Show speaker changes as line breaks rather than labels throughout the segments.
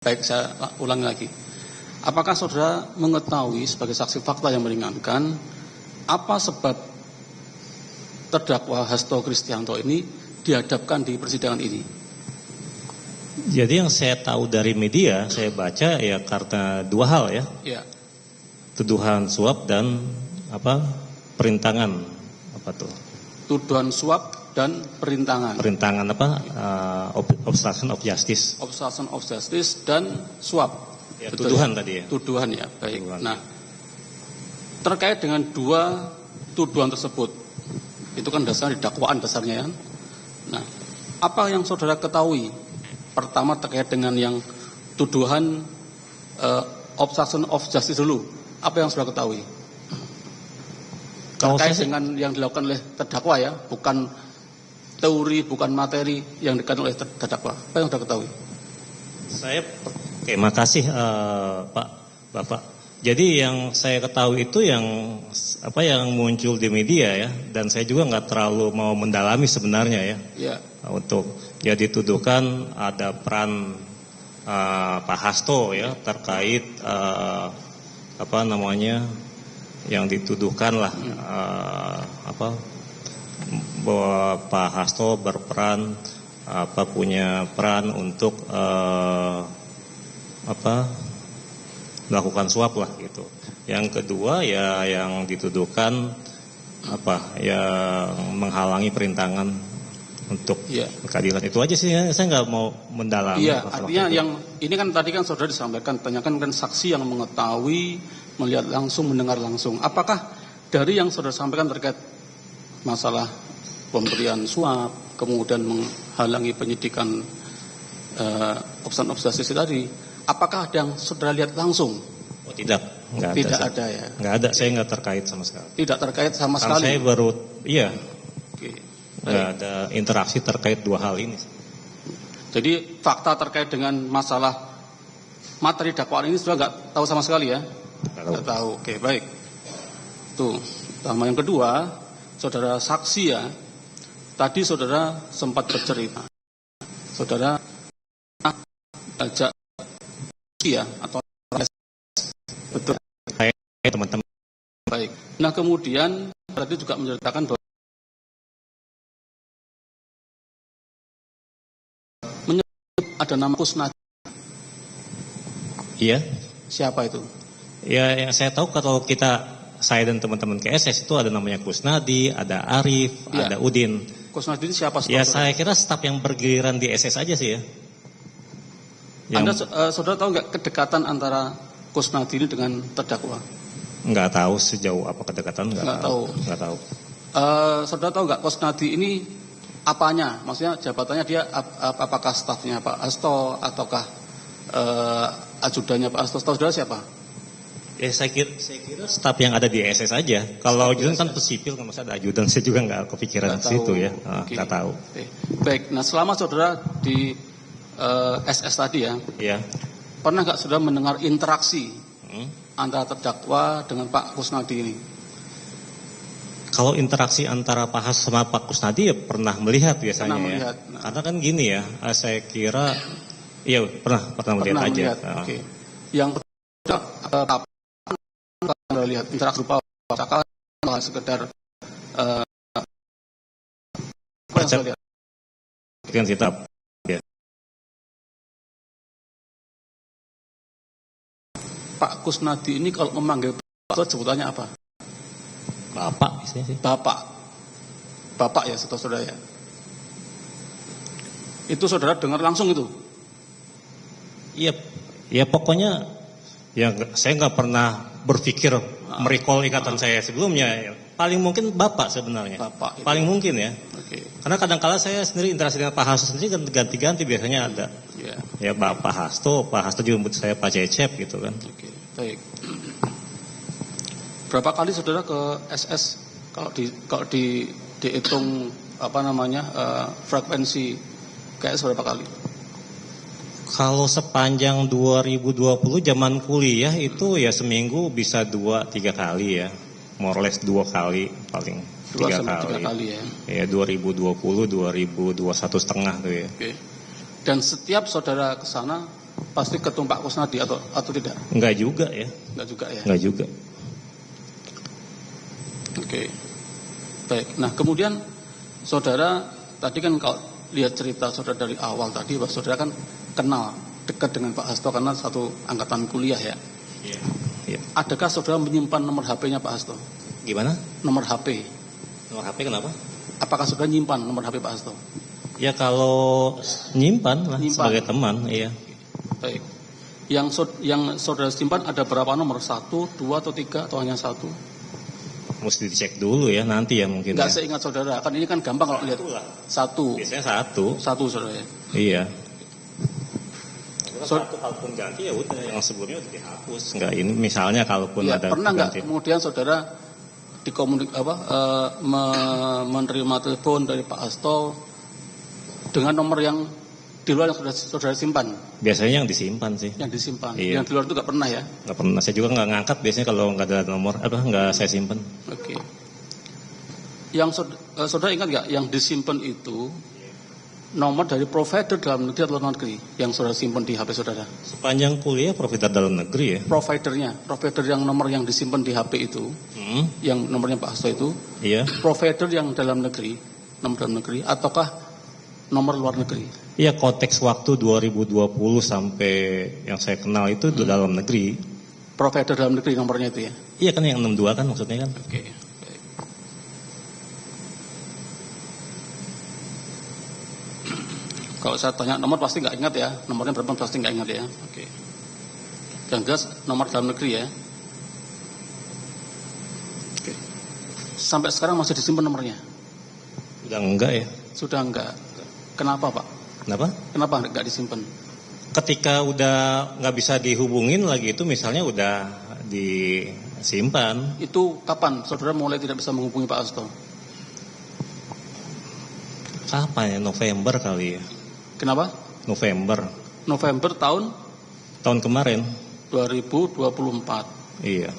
Baik, saya ulangi lagi. Apakah saudara mengetahui sebagai saksi fakta yang meringankan apa sebab terdakwa Hasto Kristianto ini dihadapkan di persidangan ini?
Jadi yang saya tahu dari media, saya baca ya karena dua hal ya.
Ya.
Tuduhan suap dan perintangan apa tuh?
Tuduhan suap dan perintangan.
Perintangan obstruction of justice.
Obstruction of justice dan suap.
Ya,
betul
tuduhan
ya?
tadi ya.
Tuduhan ya, baik.
Tuduhan.
Nah, terkait dengan dua tuduhan tersebut, itu kan dasarnya dakwaan dasarnya ya. Nah, apa yang saudara ketahui? Pertama terkait dengan yang tuduhan obstruction of justice dulu. Apa yang saudara ketahui? Terkait dengan yang dilakukan oleh terdakwa ya, bukan teori, bukan materi yang dikatakan oleh terdakwa. Apa yang saudara ketahui?
Makasih Bapak. Jadi yang saya ketahui itu yang muncul di media ya, dan saya juga nggak terlalu mau mendalami sebenarnya ya. Ya. Untuk ya dituduhkan ada peran Pak Hasto ya terkait yang dituduhkan lah bahwa Pak Hasto berperan punya peran untuk melakukan suap lah gitu. Yang kedua ya yang dituduhkan yang menghalangi perintangan untuk keadilan. Itu aja sih, saya nggak mau mendalami.
Iya, artinya yang ini kan tadi kan saudara disampaikan, tanyakan kan saksi yang mengetahui, melihat langsung, mendengar langsung. Apakah dari yang saudara sampaikan terkait masalah pemberian suap, kemudian menghalangi penyidikan obstruction of justice tadi, apakah ada yang saudara lihat langsung?
Oh tidak, nggak ada.
Tidak ada ya?
Nggak ada, saya nggak terkait sama sekali.
Tidak terkait sama
sekali? Saya baru, iya.
Oke.
Nggak ada interaksi terkait dua hal ini.
Jadi fakta terkait dengan masalah materi dakwaan ini sudah nggak tahu sama sekali ya? Nggak tahu. Oke, baik. Tuh, sama yang kedua, saudara saksi ya. Tadi saudara sempat bercerita. Saudara ajak ya atau betul.
Teman-teman.
Baik. Nah kemudian tadi juga menceritakan bahwa ada nama Kusnadi.
Iya.
Siapa itu?
Ya, yang saya tahu kalau saya dan teman-teman KSS itu ada namanya Kusnadi, ada Arif, ada Udin.
Kusnadi itu siapa?
Ya, saya kira staf yang bergiliran di SS aja sih ya.
Anda saudara tahu nggak kedekatan antara Kusnadi ini dengan terdakwa?
Nggak tahu sejauh apa kedekatan, nggak tahu.
Saudara tahu nggak Kusnadi ini apanya? Maksudnya jabatannya dia apakah stafnya Pak Hasto ataukah ajudannya Pak Hasto? Tahu saudara siapa?
Ya saya kira staf yang ada di SS aja. Kalau ajudan kan sipil, kalau masa ada ajudan saya juga nggak kepikiran situ ya. Nggak tahu.
Baik, nah selama saudara di SS tadi ya, pernah nggak saudara mendengar interaksi antara terdakwa dengan Pak Kusnadi ini?
Kalau interaksi antara Pak Hasto sama Pak Kusnadi ya pernah melihat biasanya ya. Nah. Karena kan gini ya, saya kira iya pernah melihat aja.
Oke. Yang kedua Anda lihat interaksi berupa cakap sekedar apa yang saya lihat?
Kan kita ya.
Pak Kusnadi ini kalau memanggil Pak sebutannya apa?
Bapak sih.
Bapak ya, saudara ya. Itu saudara dengar langsung itu?
Iya, ya pokoknya ya saya nggak pernah berpikir merecall ikatan saya sebelumnya. Paling mungkin Bapak sebenarnya. Bapak. Paling mungkin ya. Okay. Karena kadang-kala saya sendiri interaksi dengan Pak Hasto sendiri kan ganti-ganti biasanya ada. Ya Pak Hasto juga menyebut saya Pak Cecep gitu kan.
Oke, baik. Berapa kali saudara ke SS kalau dihitung frekuensi KS berapa kali?
Kalau sepanjang 2020 zaman kuliah itu ya seminggu bisa 2-3 kali ya. More or less 2 kali paling. 3 kali ya. Ya 2020, 2021 setengah tuh ya.
Oke. Dan setiap saudara ke sana pasti ketum Pak Kusnadi atau tidak?
Enggak juga ya.
Enggak juga ya.
Enggak juga.
Oke. Baik. Nah, kemudian saudara tadi kan kalau lihat cerita saudara dari awal tadi, bahwa saudara kan kenal dekat dengan Pak Hasto karena satu angkatan kuliah ya.
Iya. Iya.
Adakah saudara menyimpan nomor HP-nya Pak Hasto?
Gimana?
Nomor HP.
Nomor HP kenapa?
Apakah saudara nyimpan nomor HP Pak Hasto?
Ya kalau nyimpan lah sebagai teman, iya.
Baik. Yang saudara simpan ada berapa nomor? 1, 2 atau 3 atau hanya 1?
Mesti dicek dulu ya nanti ya mungkin.
Enggak
ya.
Seingat saudara, kan ini kan gampang kalau lihat. 1.
Biasanya 1.
1 saudara ya.
Iya. Satu kalaupun ganti ya udah yang sebelumnya udah dihapus. Enggak ini misalnya kalaupun
ya,
ada
pernah enggak
ganti.
kemudian saudara menerima telepon dari Pak Hasto dengan nomor yang di luar yang sudah saudara simpan?
Biasanya yang disimpan sih.
Yang disimpan.
Iya.
Yang di luar itu enggak pernah ya?
Enggak pernah. Saya juga enggak ngangkat biasanya kalau enggak ada nomor enggak saya simpan.
Oke. Yang saudara ingat enggak yang disimpan itu nomor dari provider dalam negeri atau luar negeri yang saudara simpan di HP saudara?
Sepanjang kuliah provider dalam negeri ya.
Provider yang nomor yang disimpan di HP itu, yang nomornya Pak Hasto itu,
iya.
Provider yang dalam negeri, nomor dalam negeri, ataukah nomor luar negeri?
Iya, konteks waktu 2020 sampai yang saya kenal itu dalam negeri.
Provider dalam negeri nomornya itu ya?
Iya kan yang 62 kan maksudnya kan?
Oke. Kalau saya tanya nomor pasti nggak ingat ya, nomornya berapa pasti nggak ingat ya. Oke. Yang jelas nomor dalam negeri ya. Oke. Sampai sekarang masih disimpan nomornya?
Sudah enggak ya?
Sudah enggak. Kenapa Pak? Kenapa nggak disimpan?
Ketika udah nggak bisa dihubungin lagi itu misalnya udah disimpan.
Itu kapan saudara mulai tidak bisa menghubungi Pak Hasto?
Kapan ya? November kali ya.
Kenapa? November tahun
kemarin
2024.
Iya.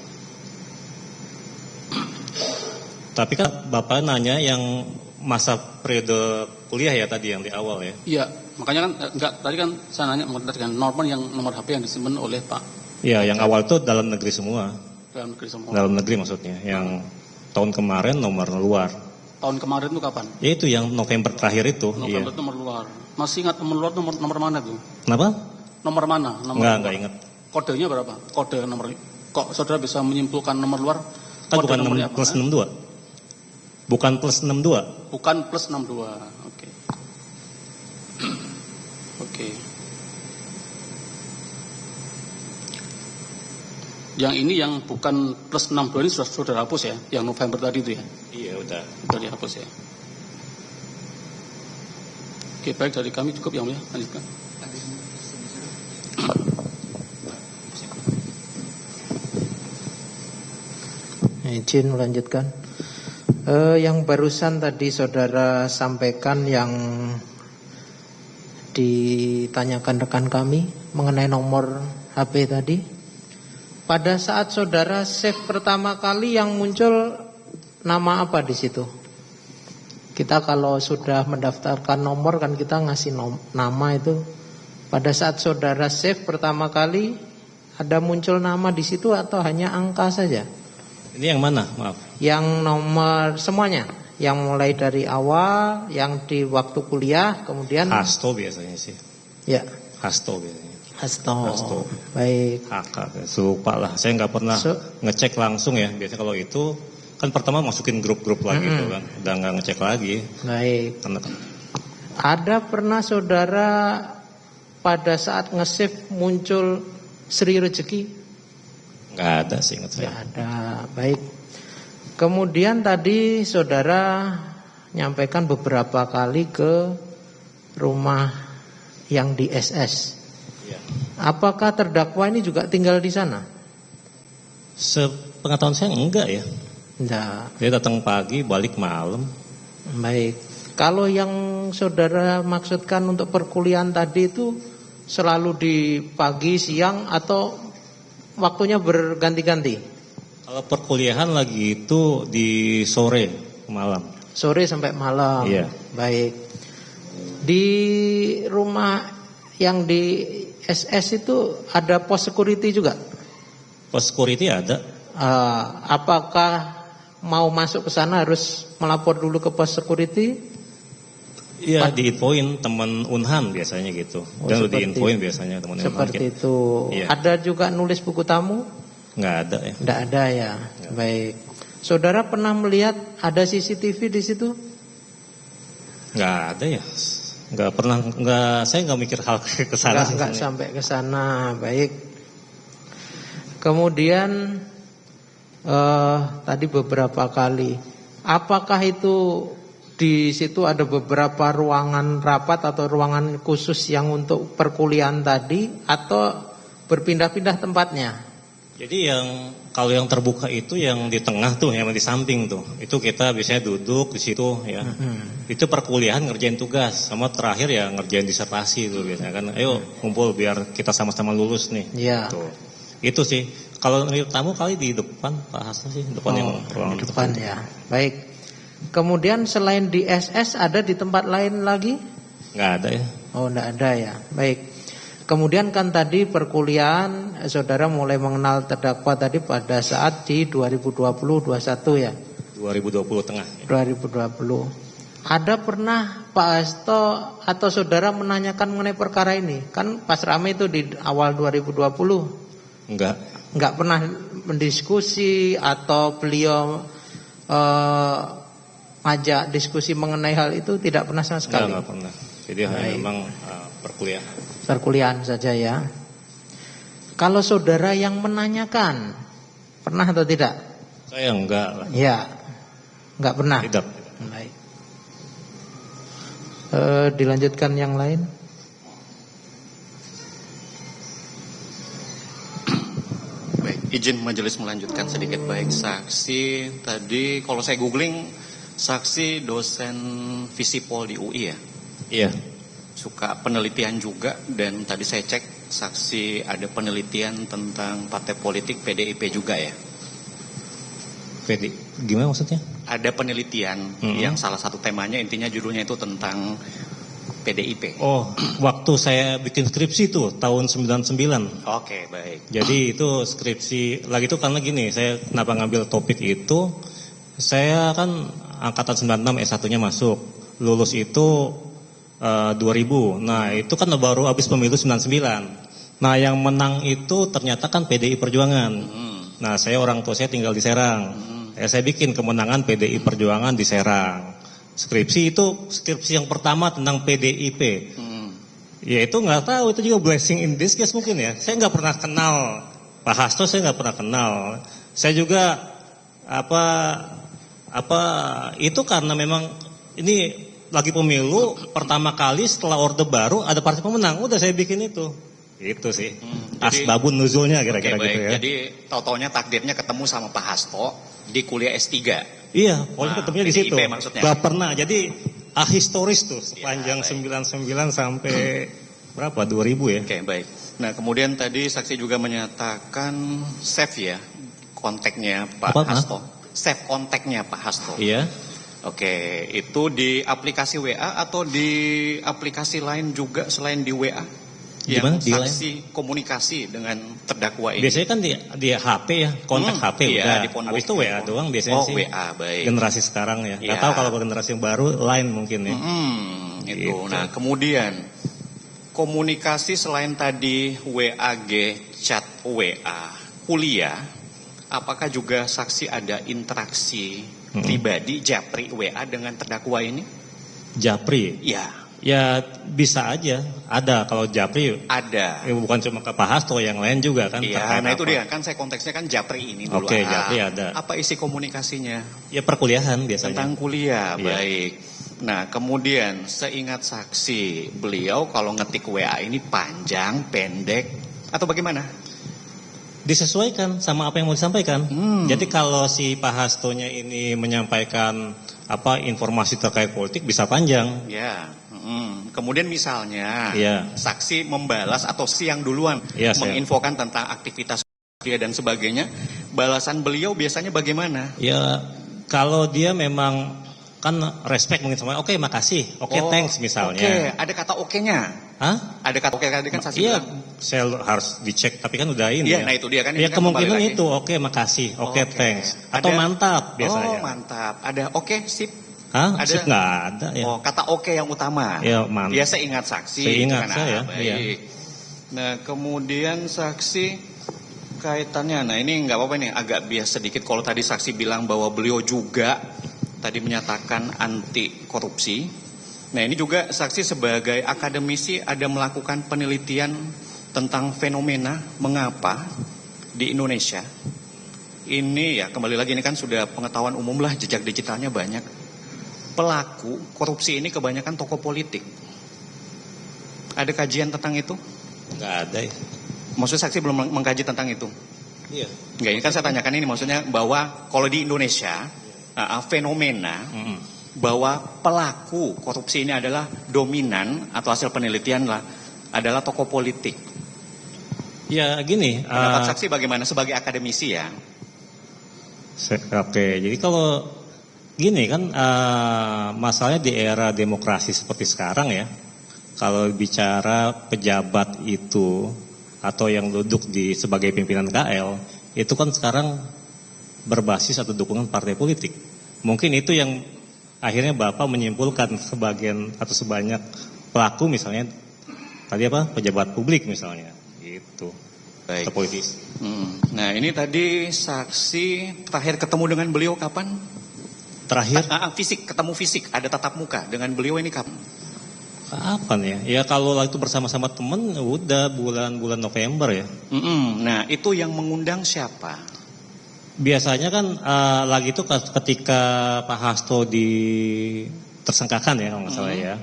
Tapi kan Bapak nanya yang masa periode kuliah ya tadi yang di awal ya.
Iya, makanya kan tadi kan saya nanya dengan nomor HP yang disimpan oleh Pak.
Iya, yang awal itu dalam negeri semua.
Dalam negeri semua.
Dalam negeri maksudnya. Yang tahun kemarin nomor luar.
Tahun kemarin itu kapan?
Ya itu yang November terakhir itu.
November itu nomor luar. Masih ingat nomor luar nomor mana tuh?
Kenapa?
Nomor mana?
Enggak ingat.
Kodenya berapa? Kode nomor. Kok saudara bisa menyimpulkan nomor luar?
Kan bukan plus 62. Bukan plus 62.
Bukan plus 62. Oke. Oke. Yang ini yang bukan plus 62 ini sudah hapus ya? Yang November tadi itu ya?
Iya udah.
Sudah dihapus ya. Oke, baik dari kami cukup yang mulia. Lanjutkan.
Izin melanjutkan. Yang barusan tadi saudara sampaikan yang ditanyakan rekan kami mengenai nomor HP tadi. Pada saat saudara save pertama kali yang muncul nama apa di situ? Kita kalau sudah mendaftarkan nomor kan kita ngasih nama itu. Pada saat saudara save pertama kali ada muncul nama di situ atau hanya angka saja?
Ini yang mana? Maaf.
Yang nomor semuanya, yang mulai dari awal, yang di waktu kuliah, kemudian
Hasto biasanya sih.
Ya.
Hasto biasanya.
Hasto. Baik.
Kakak, lupa lah. Saya nggak pernah ngecek langsung ya. Biasanya kalau itu kan pertama masukin grup-grup lagi tuh kan, udah nggak ngecek lagi.
Baik. Ada pernah saudara pada saat nge-save muncul Sri Rezeki?
Nggak ada sih ingat saya.
Nggak ada. Baik. Kemudian tadi saudara nyampaikan beberapa kali ke rumah yang di SS.
Ya.
Apakah terdakwa ini juga tinggal di sana?
Sepengetahuan saya enggak ya.
Enggak.
Dia datang pagi, balik malam.
Baik. Kalau yang saudara maksudkan untuk perkuliahan tadi itu selalu di pagi, siang atau waktunya berganti-ganti?
Kalau perkuliahan lagi itu di sore ke malam.
Sore sampai malam.
Iya.
Baik. Di rumah yang di SS itu ada pos security juga?
Pos security ada.
Apakah mau masuk ke sana harus melapor dulu ke pos security?
Iya, diinfoin teman Unhan biasanya gitu. Dan diinfoin biasanya teman Unhan.
Seperti itu.
Iya.
Ada juga nulis buku tamu?
Nggak ada ya.
Nggak ada ya. Baik. Saudara pernah melihat ada CCTV di situ?
Nggak ada ya. Nggak pernah. Saya nggak mikir hal ke sana.
Nggak sampai ke sana. Baik. Kemudian tadi beberapa kali. Apakah itu di situ ada beberapa ruangan rapat atau ruangan khusus yang untuk perkuliahan tadi atau berpindah-pindah tempatnya?
Jadi kalau yang terbuka itu yang di tengah tuh, yang di samping tuh, itu kita biasanya duduk di situ ya. Itu perkuliahan ngerjain tugas, sama terakhir ya ngerjain disertasi tuh biasanya kan. Ayo kumpul biar kita sama-sama lulus nih.
Iya.
Tuh. Itu sih. Kalau tamu kali di depan Pak Hasto sih, depan yang ruangan
depan ya. Baik. Kemudian selain di SS ada di tempat lain lagi? Nggak ada ya. Oh, nggak ada ya. Baik. Kemudian kan tadi perkuliahan saudara mulai mengenal terdakwa tadi pada saat di 2020-21 ya.
2020 tengah. Ya.
2020. Ada pernah Pak Hasto atau saudara menanyakan mengenai perkara ini? Kan pas rame itu di awal 2020. Enggak pernah mendiskusi atau beliau ajak diskusi mengenai hal itu, tidak pernah sama sekali.
Enggak pernah. Jadi hanya memang perkuliahan.
Perkuliahan saja ya. Kalau saudara yang menanyakan, pernah atau tidak?
Saya enggak lah.
Ya, enggak pernah.
Tidak.
Baik. Dilanjutkan yang lain.
Baik, izin majelis melanjutkan sedikit. Baik, saksi tadi kalau saya googling, saksi dosen Visipol di UI ya?
Iya.
Suka penelitian juga, dan tadi saya cek saksi ada penelitian tentang partai politik PDIP juga ya?
Gimana maksudnya?
Ada penelitian yang salah satu temanya intinya judulnya itu tentang PDIP.
Oh, waktu saya bikin skripsi tuh tahun 99.
Oke, baik.
Jadi itu skripsi lagi itu karena gini, saya kenapa ngambil topik itu? Saya kan angkatan 96 S1-nya masuk. Lulus itu 2000. Nah, itu kan baru habis pemilu 99. Nah, yang menang itu ternyata kan PDI Perjuangan. Nah, saya orang tua saya tinggal di Serang. Saya bikin kemenangan PDI Perjuangan di Serang. Skripsi itu skripsi yang pertama tentang PDIP. Ya itu nggak tahu, itu juga blessing in disguise mungkin ya. Saya nggak pernah kenal Pak Hasto, saya nggak pernah kenal. Saya juga itu karena memang ini lagi pemilu pertama kali setelah Orde Baru ada partai pemenang, udah saya bikin itu. Itu sih. Asbabun nuzulnya kira-kira gitu ya.
Jadi tau-taunya takdirnya ketemu sama Pak Hasto di kuliah S3.
Iya, pokoknya ketemunya di situ.
Maksudnya.
Gak pernah. Jadi ahistoris tuh sepanjang 99 sampai berapa? 2000 ya.
Oke, baik. Nah, kemudian tadi saksi juga menyatakan save ya kontaknya Pak Hasto. Save kontaknya Pak Hasto.
Iya.
Oke, itu di aplikasi WA atau di aplikasi lain juga selain di WA?
Gimana?
Yang saksi komunikasi dengan terdakwa ini.
Biasanya kan di HP ya, kontak HP
iya,
udah. Habis itu WA doang biasanya sih.
WA, baik.
Generasi sekarang ya. Nggak tahu kalau generasi yang baru lain mungkin ya.
Itu. Nah, kemudian komunikasi selain tadi WAG, chat WA, kuliah, apakah juga saksi ada interaksi pribadi japri WA dengan terdakwa ini?
Japri? Ya bisa aja, ada kalau japri.
Ada.
Bukan cuma ke Pak Hasto, yang lain juga kan.
Iya, nah itu dia kan saya konteksnya kan japri ini dulu.
Oke, japri ada.
Apa isi komunikasinya?
Ya perkuliahan biasanya.
Tentang kuliah,
iya.
Baik. Nah kemudian seingat saksi beliau kalau ngetik WA ini panjang, pendek, atau bagaimana?
Disesuaikan sama apa yang mau disampaikan. Jadi kalau si Pak Hastonya ini menyampaikan informasi terkait politik bisa panjang.
Ya. Kemudian misalnya saksi membalas atau siang duluan menginfokan tentang aktivitas dia dan sebagainya, balasan beliau biasanya bagaimana?
Ya kalau dia memang kan respect mungkin sama oke makasih, oke thanks misalnya.
Oke, ada kata oke-nya.
Hah?
Ada kata oke tadi kan saksi
iya,
bilang.
saya harus dicek, tapi kan udah ini.
Iya,
ya.
nah itu dia kan.
Ya
kan
kemungkinan itu oke, makasih, oke, thanks, atau mantap biasanya.
Oh mantap, ada oke sip.
Hah?
Ada?
Sip nggak ada ya.
Oh kata oke yang utama.
Ya mantap.
Biasa ingat saksi.
Seingat
kan,
saya.
baik.
Iya.
Nah kemudian saksi kaitannya, nah ini nggak apa-apa nih, agak bias sedikit. Kalau tadi saksi bilang bahwa beliau juga tadi menyatakan anti korupsi. Nah ini juga saksi sebagai akademisi ada melakukan penelitian tentang fenomena mengapa di Indonesia ini ya kembali lagi ini kan sudah pengetahuan umum lah, jejak digitalnya banyak. Pelaku korupsi ini kebanyakan tokoh politik. Ada kajian tentang itu?
Nggak ada ya.
Maksudnya saksi belum mengkaji tentang itu?
Iya.
Enggak, ini kan saya tanyakan ini maksudnya bahwa kalau di Indonesia fenomena bahwa pelaku korupsi ini adalah dominan atau hasil penelitian lah adalah tokoh politik.
Ya gini.
Pendapat saksi bagaimana sebagai akademisi ya?
Oke, jadi kalau gini kan masalahnya di era demokrasi seperti sekarang ya, kalau bicara pejabat itu atau yang duduk sebagai pimpinan KL itu kan sekarang berbasis atau dukungan partai politik. Mungkin itu yang akhirnya Bapak menyimpulkan sebagian atau sebanyak pelaku misalnya tadi pejabat publik misalnya itu.
Baik.
Atau politisi.
Nah ini tadi saksi terakhir ketemu dengan beliau kapan?
Terakhir?
Fisik, ketemu fisik, ada tatap muka dengan beliau ini kapan?
Kapan ya? Ya kalau itu bersama-sama temen udah bulan November ya.
Nah itu yang mengundang siapa?
Biasanya kan lagi itu ketika Pak Hasto tersangkakan ya kalau nggak salah ya.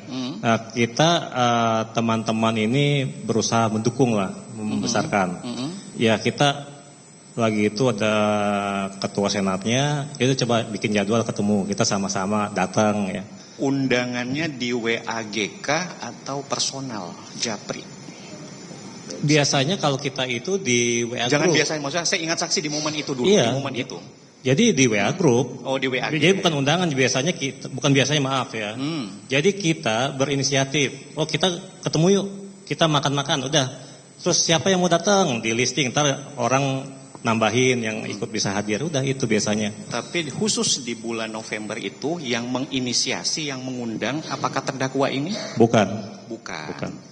Kita teman-teman ini berusaha mendukung lah, membesarkan. Ya kita lagi itu ada ketua senatnya, itu coba bikin jadwal ketemu, kita sama-sama datang ya.
Undangannya di WAGK atau personal Japri?
Biasanya kalau kita itu di WA Group.
Jangan biasanya, maksudnya saya ingat saksi di momen itu dulu.
Iya,
di momen itu.
Jadi di WA Group.
Oh di WA.
Jadi bukan undangan biasanya kita, bukan biasanya maaf ya. Jadi kita berinisiatif. Oh kita ketemu yuk, kita makan-makan, udah. Terus siapa yang mau datang di listing, ntar orang nambahin yang ikut bisa hadir, udah itu biasanya.
Tapi khusus di bulan November itu yang menginisiasi, yang mengundang, apakah terdakwa ini?
Bukan.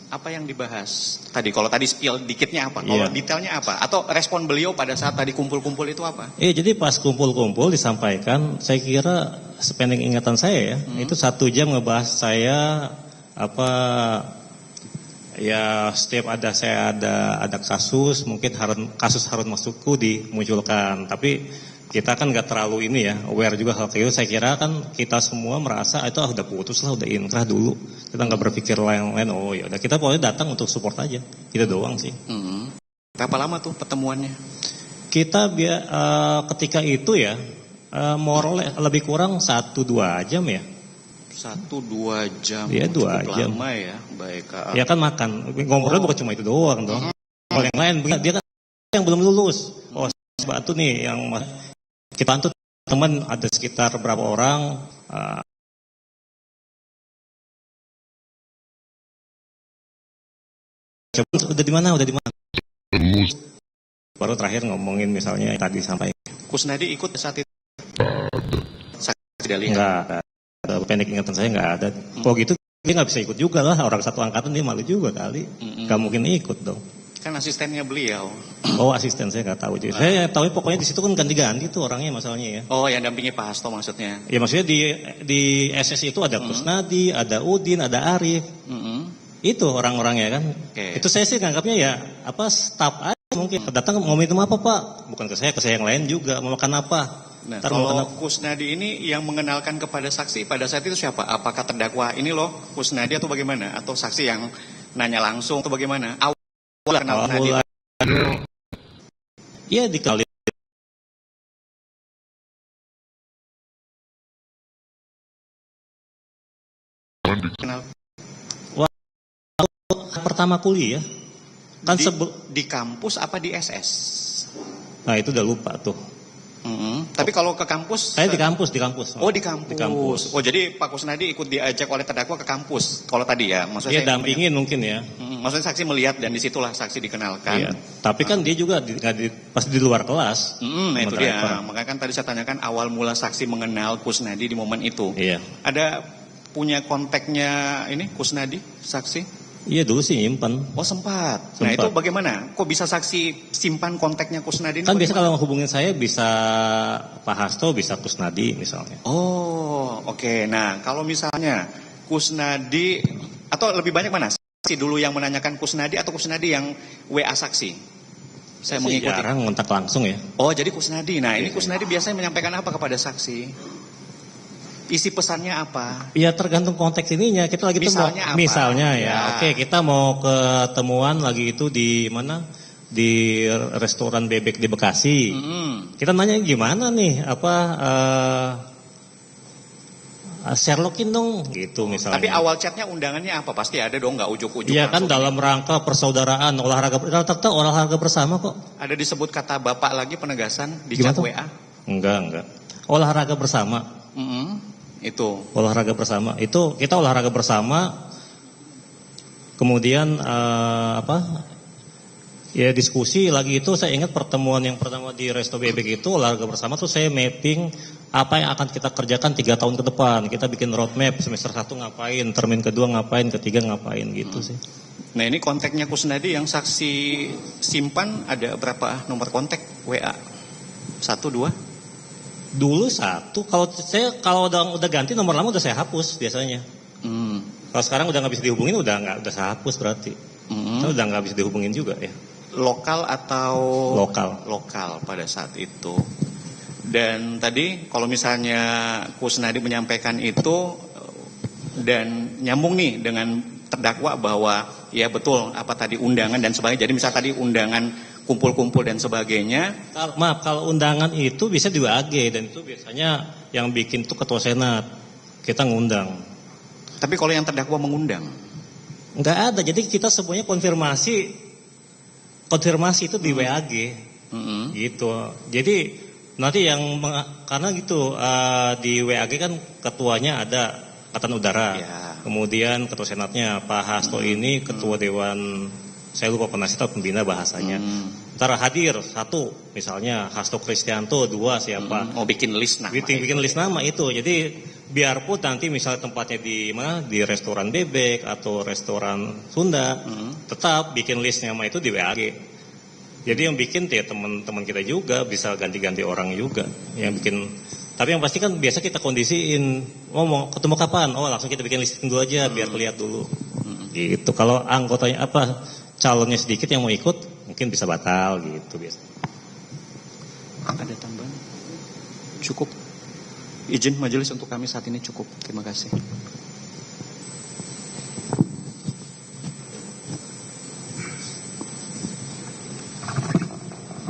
Apa yang dibahas tadi? Kalau tadi spill dikitnya apa? Kalau detailnya apa? Atau respon beliau pada saat tadi kumpul-kumpul itu apa?
Jadi pas kumpul-kumpul disampaikan, saya kira sependek ingatan saya ya, itu 1 jam ngebahas saya ya setiap saya ada kasus, mungkin kasus Harun Masiku dimunculkan, tapi kita kan nggak terlalu ini ya aware juga hal itu. Saya kira kan kita semua merasa itu udah putus lah, udah inkrah dulu, kita nggak berpikir lain-lain. Oh ya udah, kita pokoknya datang untuk support aja, kita doang sih.
Berapa lama tuh pertemuannya?
Kita ketika itu ya lebih kurang 1-2 jam ya.
1-2 jam.
Iya 2 jam.
Lama ya, baik.
Ya kan makan, ngobrolnya bukan cuma itu doang dong. Kalau yang lain dia kan yang belum lulus. Oh batu nih yang kita antut teman ada sekitar berapa orang. Udah di mana? Baru terakhir ngomongin misalnya tadi sampai.
Kusnadi ikut saat itu? Tidak lihat.
Enggak. Pendek ingatan saya nggak ada. Oh gitu dia nggak bisa ikut juga lah, orang satu angkatan dia malu juga kali. Nggak mungkin ikut dong.
Kan asistennya beliau.
Oh asisten saya nggak tahu. Saya tahu pokoknya di situ kan ganti-ganti tuh orangnya masalahnya ya.
Oh yang dampingi Pak Hasto maksudnya? Ya
maksudnya di SS itu ada Kusnadi, ada Udin, ada Arif. Itu orang-orangnya kan. Itu saya sih nganggapnya ya staff aja mungkin. Datang mau minum apa Pak? Bukan ke saya yang lain juga. Mau makan apa?
Nah, kalau Kusnadi ini yang mengenalkan kepada saksi pada saat itu siapa? Apakah terdakwa ini loh Kusnadi atau bagaimana? Atau saksi yang nanya langsung atau bagaimana? Awal kenal Kusnadi.
Iya dikenal. Pertama kuliah kan
di kampus apa di SS?
Nah itu udah lupa tuh.
Tapi kalau ke kampus?
Saya di kampus.
Oh di kampus. Oh jadi Pak Kusnadi ikut diajak oleh terdakwa ke kampus. Kalau tadi ya, maksudnya.
Dia dampingin mungkin ya.
Maksudnya saksi melihat dan disitulah saksi dikenalkan.
Iya. Tapi kan dia juga pasti di luar kelas.
Nah itu dia. Makanya kan tadi saya tanyakan awal mula saksi mengenal Kusnadi di momen itu.
Iya.
Ada punya kontaknya ini Kusnadi saksi?
Iya dulu sih nyimpan.
Oh sempat. Nah itu bagaimana? Kok bisa saksi simpan kontaknya Kusnadi?
Kan biasa kalau hubungin saya bisa Pak Hasto, bisa Kusnadi misalnya.
Oh oke. Nah kalau misalnya Kusnadi atau lebih banyak mana? Saksi dulu yang menanyakan Kusnadi atau Kusnadi yang WA saksi? Saya mengikuti.
Jarang kontak langsung ya.
Oh jadi Kusnadi. Nah ini Kusnadi biasanya menyampaikan apa kepada saksi? Isi pesannya apa?
Ya tergantung konteks ininya. Kita lagi misalnya ya. Oke, kita mau ketemuan lagi itu di mana? Di restoran bebek di Bekasi. Kita nanya gimana nih? Sherlockin dong gitu misalnya.
Tapi awal chatnya undangannya apa? Pasti ada dong, nggak ujuk-ujuk.
Iya kan dalam rangka persaudaraan olahraga bersama kok.
Ada disebut kata bapak lagi penegasan di
Gimana
chat
tuh?
WA?
Enggak. Olahraga bersama.
Itu.
Olahraga bersama. Itu kita olahraga bersama. Kemudian ya diskusi lagi itu saya ingat pertemuan yang pertama di Resto Bebek itu olahraga bersama tuh saya mapping apa yang akan kita kerjakan 3 tahun ke depan. Kita bikin roadmap semester 1 ngapain, termin kedua ngapain, ketiga ngapain gitu sih.
Nah ini kontaknya Kusnadi yang saksi simpan ada berapa nomor kontak WA? 1, 2?
Dulu 1. Kalau udah ganti nomor lama udah saya hapus biasanya. Kalau sekarang udah nggak bisa dihubungin udah saya hapus berarti. Udah nggak bisa dihubungin juga ya.
Lokal atau?
Lokal
pada saat itu. Dan tadi kalau misalnya Kusnadi menyampaikan itu dan nyambung nih dengan terdakwa bahwa ya betul apa tadi undangan dan sebagainya. Jadi misal tadi undangan kumpul-kumpul dan sebagainya.
Kalau undangan itu bisa di WAG dan itu biasanya yang bikin itu ketua senat. Kita ngundang.
Tapi kalau yang terdakwa mengundang?
Enggak ada. Jadi kita semuanya konfirmasi itu di WAG. Gitu. Jadi nanti karena gitu di WAG kan ketuanya ada Angkatan Udara.
Ya.
Kemudian ketua senatnya Pak Hasto ini ketua Dewan, saya lupa penasihat atau pembina bahasanya. Ntar hadir 1 misalnya Hasto Kristianto, 2 siapa.
Mau bikin list nama.
Bikin list nama itu. Jadi biarpun nanti misalnya tempatnya di mana, di restoran bebek atau restoran Sunda, tetap bikin list nama itu di WAG. Jadi yang bikin ya teman-teman kita juga, bisa ganti-ganti orang juga yang bikin. Tapi yang pasti kan biasa kita kondisiin, mau ketemu kapan? Oh langsung kita bikin listing dulu aja biar lihat dulu. Gitu. Kalau anggotanya calonnya sedikit yang mau ikut, mungkin bisa batal gitu biasa.
Ada tambahan? Cukup. Izin majelis untuk kami saat ini cukup. Terima kasih.